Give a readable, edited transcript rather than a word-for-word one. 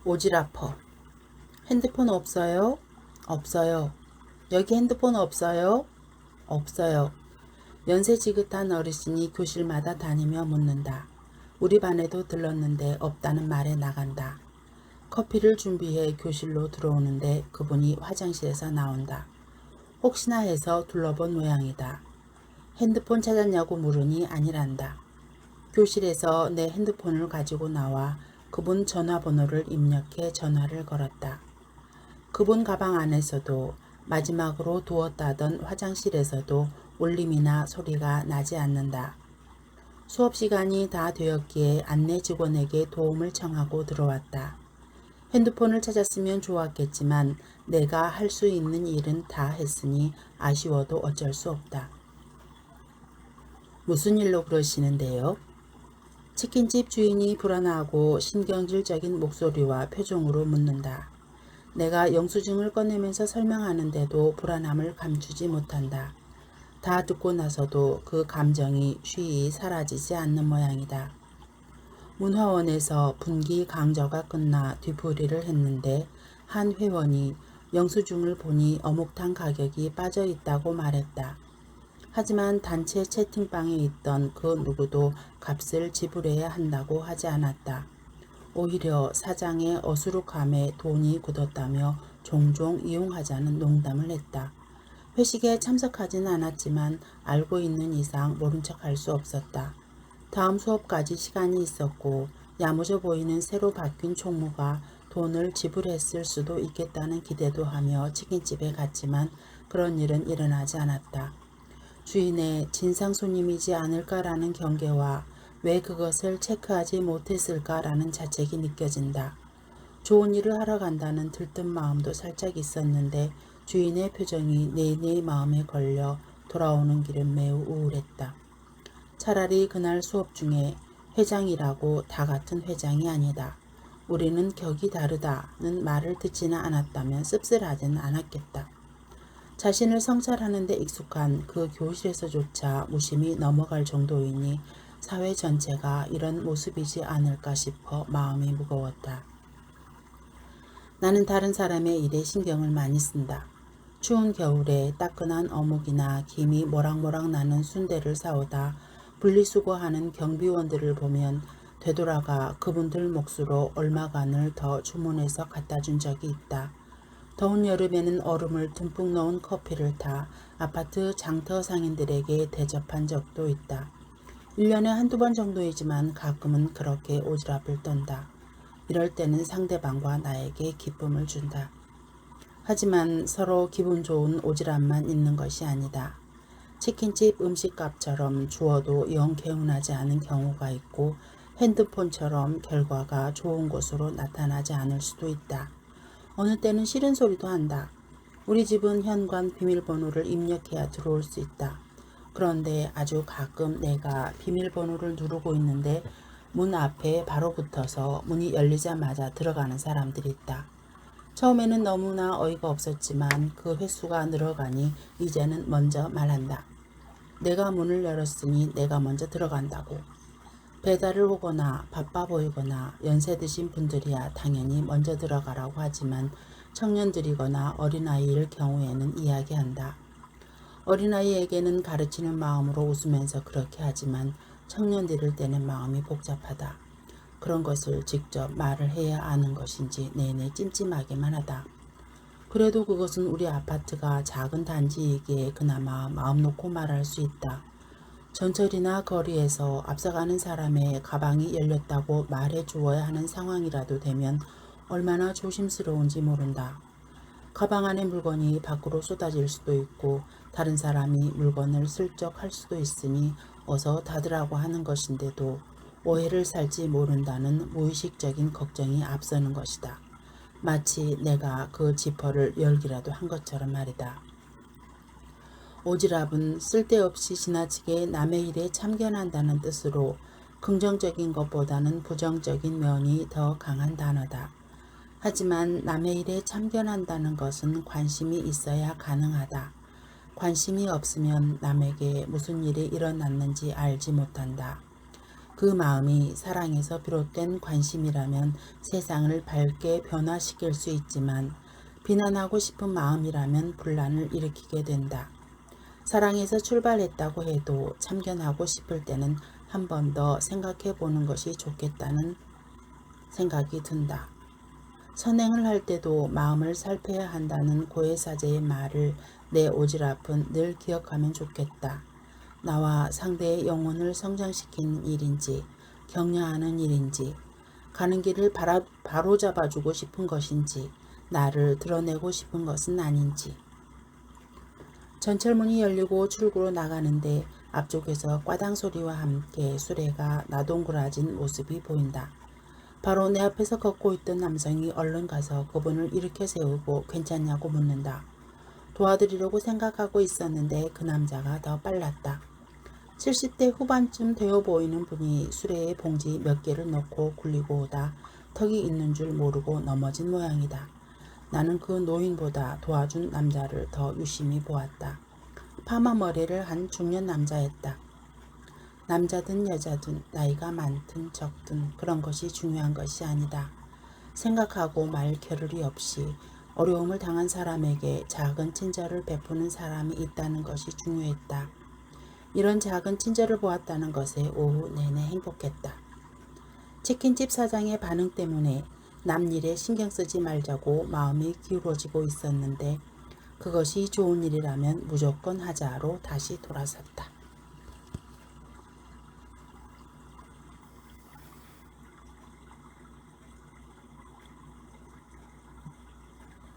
오지랖퍼. 핸드폰 없어요? 없어요. 여기 핸드폰 없어요? 없어요. 연세 지긋한 어르신이 교실마다 다니며 묻는다. 우리 반에도 들렀는데 없다는 말에 나간다. 커피를 준비해 교실로 들어오는데 그분이 화장실에서 나온다. 혹시나 해서 둘러본 모양이다. 핸드폰 찾았냐고 물으니 아니란다. 교실에서 내 핸드폰을 가지고 나와 그분 전화번호를 입력해 전화를 걸었다. 그분 가방 안에서도 마지막으로 두었다던 화장실에서도 울림이나 소리가 나지 않는다. 수업 시간이 다 되었기에 안내 직원에게 도움을 청하고 들어왔다. 핸드폰을 찾았으면 좋았겠지만 내가 할 수 있는 일은 다 했으니 아쉬워도 어쩔 수 없다. 무슨 일로 그러시는데요? 치킨집 주인이 불안하고 신경질적인 목소리와 표정으로 묻는다. 내가 영수증을 꺼내면서 설명하는데도 불안함을 감추지 못한다. 다 듣고 나서도 그 감정이 쉬이 사라지지 않는 모양이다. 문화원에서 분기 강저가 끝나 뒤풀이를 했는데 한 회원이 영수증을 보니 어묵탕 가격이 빠져 있다고 말했다. 하지만 단체 채팅방에 있던 그 누구도 값을 지불해야 한다고 하지 않았다. 오히려 사장의 어수룩함에 돈이 굳었다며 종종 이용하자는 농담을 했다. 회식에 참석하진 않았지만 알고 있는 이상 모른 척할 수 없었다. 다음 수업까지 시간이 있었고 야무져 보이는 새로 바뀐 총무가 돈을 지불했을 수도 있겠다는 기대도 하며 치킨집에 갔지만 그런 일은 일어나지 않았다. 주인의 진상 손님이지 않을까라는 경계와 왜 그것을 체크하지 못했을까라는 자책이 느껴진다. 좋은 일을 하러 간다는 들뜬 마음도 살짝 있었는데 주인의 표정이 내내 마음에 걸려 돌아오는 길은 매우 우울했다. 차라리 그날 수업 중에 회장이라고 다 같은 회장이 아니다. 우리는 격이 다르다는 말을 듣지는 않았다면 씁쓸하지는 않았겠다. 자신을 성찰하는 데 익숙한 그 교실에서조차 무심히 넘어갈 정도이니 사회 전체가 이런 모습이지 않을까 싶어 마음이 무거웠다. 나는 다른 사람의 일에 신경을 많이 쓴다. 추운 겨울에 따끈한 어묵이나 김이 모락모락 나는 순대를 사오다 분리수거하는 경비원들을 보면 되돌아가 그분들 몫으로 얼마간을 더 주문해서 갖다 준 적이 있다. 더운 여름에는 얼음을 듬뿍 넣은 커피를 타 아파트 장터 상인들에게 대접한 적도 있다. 1년에 한두 번 정도이지만 가끔은 그렇게 오지랖을 떤다. 이럴 때는 상대방과 나에게 기쁨을 준다. 하지만 서로 기분 좋은 오지랖만 있는 것이 아니다. 치킨집 음식값처럼 주어도 영 개운하지 않은 경우가 있고 핸드폰처럼 결과가 좋은 것으로 나타나지 않을 수도 있다. 어느 때는 싫은 소리도 한다. 우리 집은 현관 비밀번호를 입력해야 들어올 수 있다. 그런데 아주 가끔 내가 비밀번호를 누르고 있는데 문 앞에 바로 붙어서 문이 열리자마자 들어가는 사람들이 있다. 처음에는 너무나 어이가 없었지만 그 횟수가 늘어가니 이제는 먼저 말한다. 내가 문을 열었으니 내가 먼저 들어간다고. 배달을 오거나 바빠 보이거나 연세 드신 분들이야 당연히 먼저 들어가라고 하지만 청년들이거나 어린아이일 경우에는 이야기한다. 어린아이에게는 가르치는 마음으로 웃으면서 그렇게 하지만 청년들일 때는 마음이 복잡하다. 그런 것을 직접 말을 해야 아는 것인지 내내 찜찜하기만 하다. 그래도 그것은 우리 아파트가 작은 단지이기에 그나마 마음 놓고 말할 수 있다. 전철이나 거리에서 앞서가는 사람의 가방이 열렸다고 말해 주어야 하는 상황이라도 되면 얼마나 조심스러운지 모른다. 가방 안에 물건이 밖으로 쏟아질 수도 있고 다른 사람이 물건을 슬쩍 할 수도 있으니 어서 닫으라고 하는 것인데도 오해를 살지 모른다는 무의식적인 걱정이 앞서는 것이다. 마치 내가 그 지퍼를 열기라도 한 것처럼 말이다. 오지랖은 쓸데없이 지나치게 남의 일에 참견한다는 뜻으로 긍정적인 것보다는 부정적인 면이 더 강한 단어다. 하지만 남의 일에 참견한다는 것은 관심이 있어야 가능하다. 관심이 없으면 남에게 무슨 일이 일어났는지 알지 못한다. 그 마음이 사랑에서 비롯된 관심이라면 세상을 밝게 변화시킬 수 있지만 비난하고 싶은 마음이라면 분란을 일으키게 된다. 사랑에서 출발했다고 해도 참견하고 싶을 때는 한 번 더 생각해 보는 것이 좋겠다는 생각이 든다. 선행을 할 때도 마음을 살펴야 한다는 고해사제의 말을 내 오지랖은 늘 기억하면 좋겠다. 나와 상대의 영혼을 성장시키는 일인지 격려하는 일인지 가는 길을 바로잡아주고 싶은 것인지 나를 드러내고 싶은 것은 아닌지. 전철문이 열리고 출구로 나가는데 앞쪽에서 꽈당 소리와 함께 수레가 나동그라진 모습이 보인다. 바로 내 앞에서 걷고 있던 남성이 얼른 가서 그분을 일으켜 세우고 괜찮냐고 묻는다. 도와드리려고 생각하고 있었는데 그 남자가 더 빨랐다. 70대 후반쯤 되어 보이는 분이 수레에 봉지 몇 개를 넣고 굴리고 오다 턱이 있는 줄 모르고 넘어진 모양이다. 나는 그 노인보다 도와준 남자를 더 유심히 보았다. 파마 머리를 한 중년 남자였다. 남자든 여자든 나이가 많든 적든 그런 것이 중요한 것이 아니다. 생각하고 말 겨를이 없이 어려움을 당한 사람에게 작은 친절을 베푸는 사람이 있다는 것이 중요했다. 이런 작은 친절을 보았다는 것에 오후 내내 행복했다. 치킨집 사장의 반응 때문에 남 일에 신경 쓰지 말자고 마음이 기울어지고 있었는데 그것이 좋은 일이라면 무조건 하자로 다시 돌아섰다.